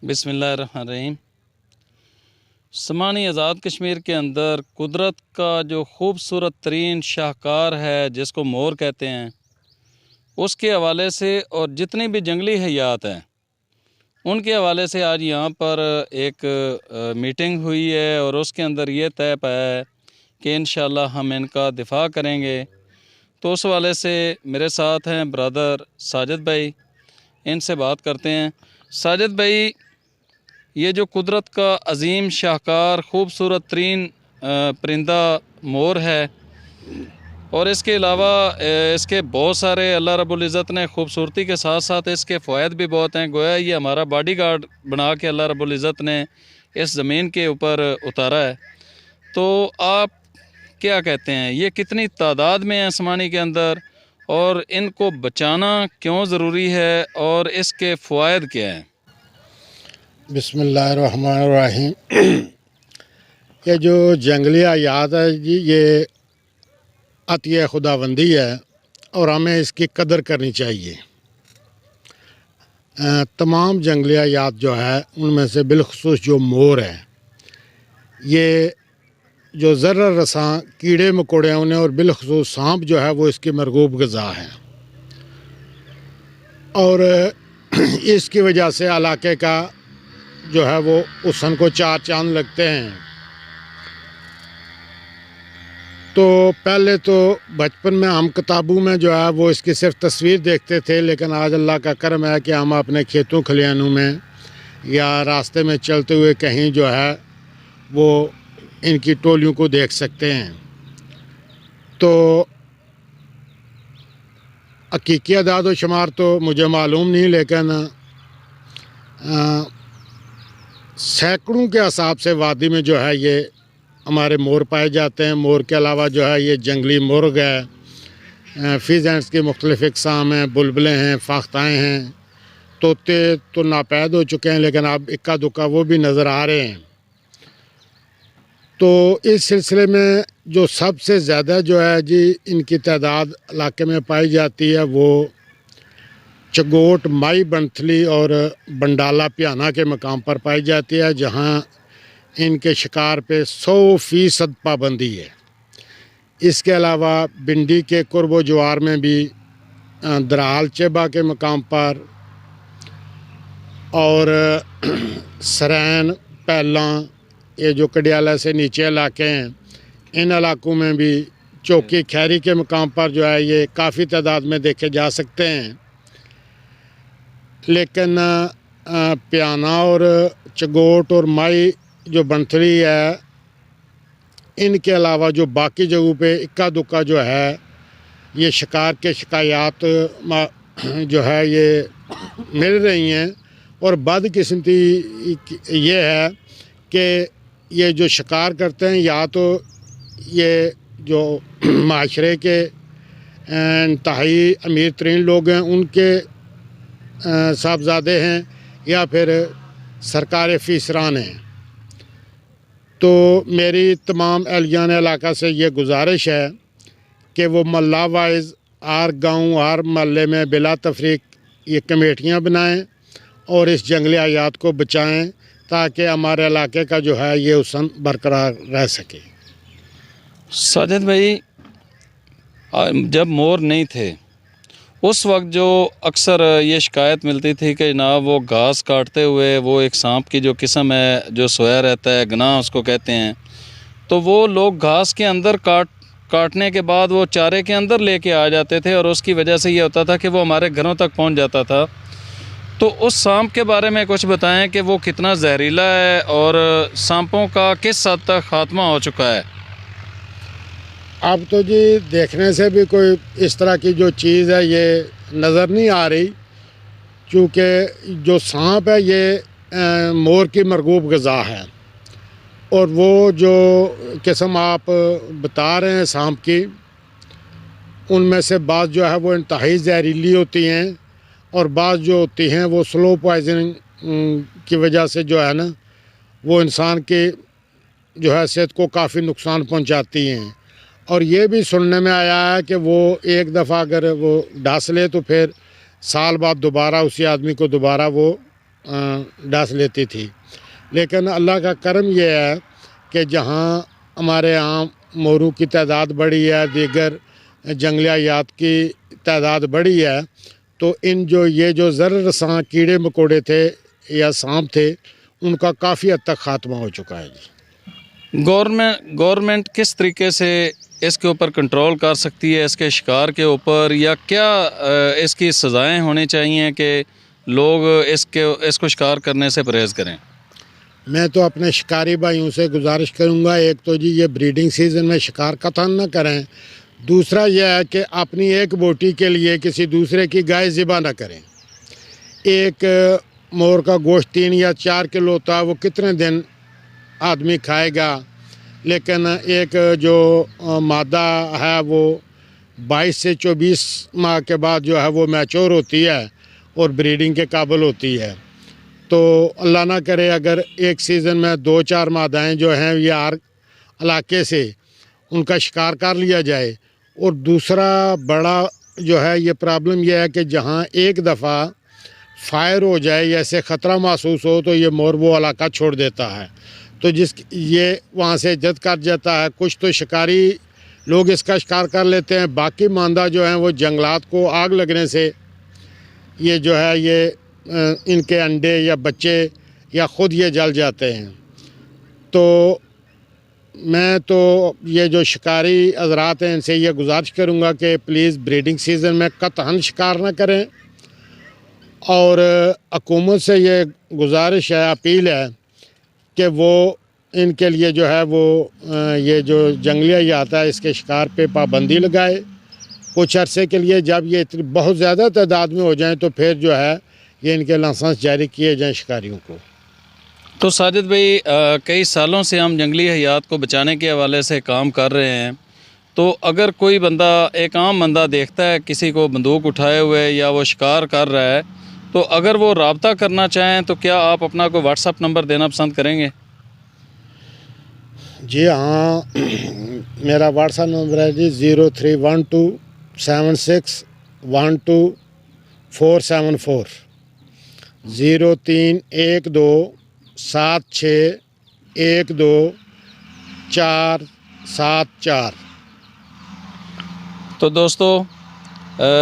बिस्मिल्लाहिर्रहमानिर्रहीम। समानी आज़ाद कश्मीर के अंदर कुदरत का जो ख़ूबसूरत तरीन शाहकार है जिसको मोर कहते हैं, उसके हवाले से और जितनी भी जंगली हयात हैं उनके हवाले से आज यहाँ पर एक मीटिंग हुई है और उसके अंदर ये तय पाया है कि इंशाअल्लाह हम इनका दिफा करेंगे। तो उस हवाले से मेरे साथ हैं ब्रदर साजिद भाई, इनसे बात करते हैं। साजिद भाई, ये जो कुदरत का अज़ीम शाहकार ख़ूबसूरत तरीन परिंदा मोर है और इसके अलावा इसके बहुत सारे अल्लाह रब्बुल इज़्ज़त ने ख़ूबसूरती के साथ साथ इसके फ़वाइद भी बहुत हैं। गोया ये हमारा बॉडीगार्ड बना के अल्लाह रब्बुल इज़्ज़त ने इस ज़मीन के ऊपर उतारा है। तो आप क्या कहते हैं, ये कितनी तादाद में है समानी के अंदर और इनको बचाना क्यों ज़रूरी है और इसके फ़वाइद क्या हैं? बिस्मिल्लाहिर्रहमानिर्रहीम। ये जो जंगली हयात है जी, ये अतिया खुदाबंदी है और हमें इसकी कदर करनी चाहिए। तमाम जंगली हयात जो है उनमें से बिलखसूस जो मोर है, ये जो ज़र्रा रसां कीड़े मकोड़े हैं उन्हें और बिलखसूस सांप जो है वो इसकी मरगूब ग़िज़ा है और इसकी वजह से इलाके का जो है वो हुस्न को चार चांद लगते हैं। तो पहले तो बचपन में हम किताबों में जो है वो इसकी सिर्फ तस्वीर देखते थे, लेकिन आज अल्लाह का करम है कि हम अपने खेतों खलिहानों में या रास्ते में चलते हुए कहीं जो है वो इनकी टोलियों को देख सकते हैं। तो हकीकी अदाद व शुमार तो मुझे मालूम नहीं, लेकिन सैकड़ों के हिसाब से वादी में जो है ये हमारे मोर पाए जाते हैं। मोर के अलावा जो है ये जंगली मुर्ग है, फीजेंट्स की मुख्तलिफ़ इक़साम हैं, बुलबुलें हैं, फाख्ताएँ हैं, तोते तो नापैद हो चुके हैं लेकिन अब इक्का दुक्का वो भी नज़र आ रहे हैं। तो इस सिलसिले में जो सबसे ज़्यादा जो है जी इनकी तादाद इलाके में पाई जाती है वो चगोट, माई बंथली और बंडाला पियाना के मकाम पर पाई जाती है, जहाँ इनके शिकार पे 100% पाबंदी है। इसके अलावा बिंडी के कुर्ब जवार में भी दराल चेबा के मकाम पर और सरैन, पहला, ये जो कडियाला से नीचे इलाके हैं इन इलाकों में भी चौकी खैरी के मकाम पर जो है ये काफ़ी तादाद में देखे जा सकते हैं। लेकिन पियाना और चगोट और माई जो बंथली है, इनके अलावा जो बाकी जगहों पे इक्का दुक्का जो है ये शिकार के शिकायत जो है ये मिल रही हैं और बदकिस्मती ये है कि ये जो शिकार करते हैं या तो ये जो माशरे के इंतहाई अमीर तरीन लोग हैं उनके साहबजादे हैं या फिर सरकार फीसरान हैं। तो मेरी तमाम एहलियान इलाका से ये गुजारिश है कि वो मल्ला वाइज हर गाँव हर महल्ले में बिला तफरीक ये कमेटियाँ बनाएं और इस जंगली हयात को बचाएं ताकि हमारे इलाके का जो है ये हुस्न बरकरार रह सके। साजिद भाई, जब मोर नहीं थे उस वक्त जो अक्सर ये शिकायत मिलती थी कि जनाब वो घास काटते हुए वो एक सांप की जो किस्म है जो सोया रहता है, गना उसको कहते हैं, तो वो लोग घास के अंदर काटने के बाद वो चारे के अंदर लेके आ जाते थे और उसकी वजह से ये होता था कि वो हमारे घरों तक पहुंच जाता था। तो उस सांप के बारे में कुछ बताएं कि वो कितना जहरीला है और सांपों का किस हद तक ख़ात्मा हो चुका है। अब तो जी देखने से भी कोई इस तरह की जो चीज़ है ये नज़र नहीं आ रही, क्योंकि जो सांप है ये मोर की मरगूब ग़िज़ा है और वो जो किस्म आप बता रहे हैं सांप की, उनमें से बाज़ जो है वो इंतहाई जहरीली होती हैं और बाज़ जो होती हैं वो स्लो पॉइजनिंग की वजह से जो है ना वो इंसान के जो है सेहत को काफ़ी नुकसान पहुंचाती हैं। और ये भी सुनने में आया है कि वो एक दफ़ा अगर वो डास ले तो फिर साल बाद दोबारा उसी आदमी को दोबारा वो डस लेती थी। लेकिन अल्लाह का करम यह है कि जहाँ हमारे यहाँ मोरू की तादाद बढ़ी है, दीगर जंगली हयात की तादाद बढ़ी है, तो ये जो ज़र-रसां कीड़े मकोड़े थे या सांप थे, उनका काफ़ी हद तक ख़ात्मा हो चुका है जी। गवर्नमेंट किस तरीके से इसके ऊपर कंट्रोल कर सकती है, इसके शिकार के ऊपर, या क्या इसकी सज़ाएं होनी चाहिए कि लोग इसको शिकार करने से परहेज़ करें? मैं तो अपने शिकारी भाइयों से गुजारिश करूंगा, एक तो जी ये ब्रीडिंग सीज़न में शिकार कतई न करें। दूसरा यह है कि अपनी एक बोटी के लिए किसी दूसरे की गाय ज़िबा न करें। एक मोर का गोश्त 3 या 4 किलो होता है, वो कितने दिन आदमी खाएगा। लेकिन एक जो मादा है वो 22 से 24 माह के बाद जो है वो मैच्योर होती है और ब्रीडिंग के काबिल होती है। तो अल्लाह ना करे अगर एक सीज़न में 2-4 मादाएँ जो हैं ये हर इलाके से उनका शिकार कर लिया जाए। और दूसरा बड़ा जो है ये प्रॉब्लम यह है कि जहाँ एक दफ़ा फायर हो जाए या ऐसे ख़तरा महसूस हो तो ये मोर वो इलाका छोड़ देता है, तो ये वहाँ से इज्जत कर जाता है। कुछ तो शिकारी लोग इसका शिकार कर लेते हैं, बाकी मादा जो हैं वो जंगलात को आग लगने से ये जो है ये इनके अंडे या बच्चे या ख़ुद ये जल जाते हैं। तो मैं तो ये जो शिकारी हज़रात हैं इनसे ये गुजारिश करूँगा कि प्लीज़ ब्रीडिंग सीज़न में कतई शिकार न करें। और हुकूमत से ये गुजारिश है, अपील है कि वो इनके लिए जो है वो ये जो जंगली हयात है इसके शिकार पे पाबंदी लगाए कुछ अरसे के लिए। जब ये बहुत ज़्यादा तादाद में हो जाएं तो फिर जो है ये इनके लाइसेंस जारी किए जाएं शिकारियों को। तो साजिद भाई, कई सालों से हम जंगली हयात को बचाने के हवाले से काम कर रहे हैं। तो अगर कोई बंदा, एक आम बंदा देखता है किसी को बंदूक उठाए हुए या वो शिकार कर रहा है, तो अगर वो रब्ता करना चाहें तो क्या आप अपना कोई व्हाट्सअप नंबर देना पसंद करेंगे? जी हाँ, मेरा व्हाट्सअप नंबर है जी 03127612 03127612 तो दोस्तों,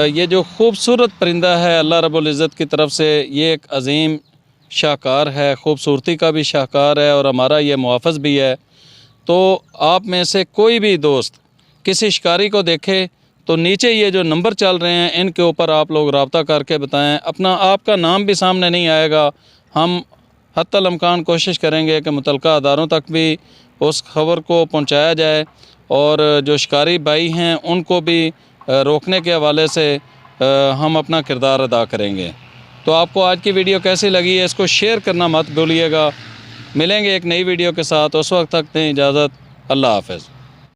ये जो ख़ूबसूरत परिंदा है अल्लाह रब्बुल इज़्ज़त की तरफ से, ये एक अज़ीम शाहकार है, ख़ूबसूरती का भी शाहकार है और हमारा ये मुहाफ़िज़ भी है। तो आप में से कोई भी दोस्त किसी शिकारी को देखे तो नीचे ये जो नंबर चल रहे हैं इनके ऊपर आप लोग रब्ता करके बताएं। अपना आपका नाम भी सामने नहीं आएगा, हम हत्तल इम्कान कोशिश करेंगे कि मुतल्लिका अदारों तक भी उस खबर को पहुंचाया जाए और जो शिकारी भाई हैं उनको भी रोकने के हवाले से हम अपना किरदार अदा करेंगे। तो आपको आज की वीडियो कैसी लगी है, इसको शेयर करना मत भूलिएगा। मिलेंगे एक नई वीडियो के साथ, उस वक्त तक दें इजाज़त। अल्लाह हाफ़िज़।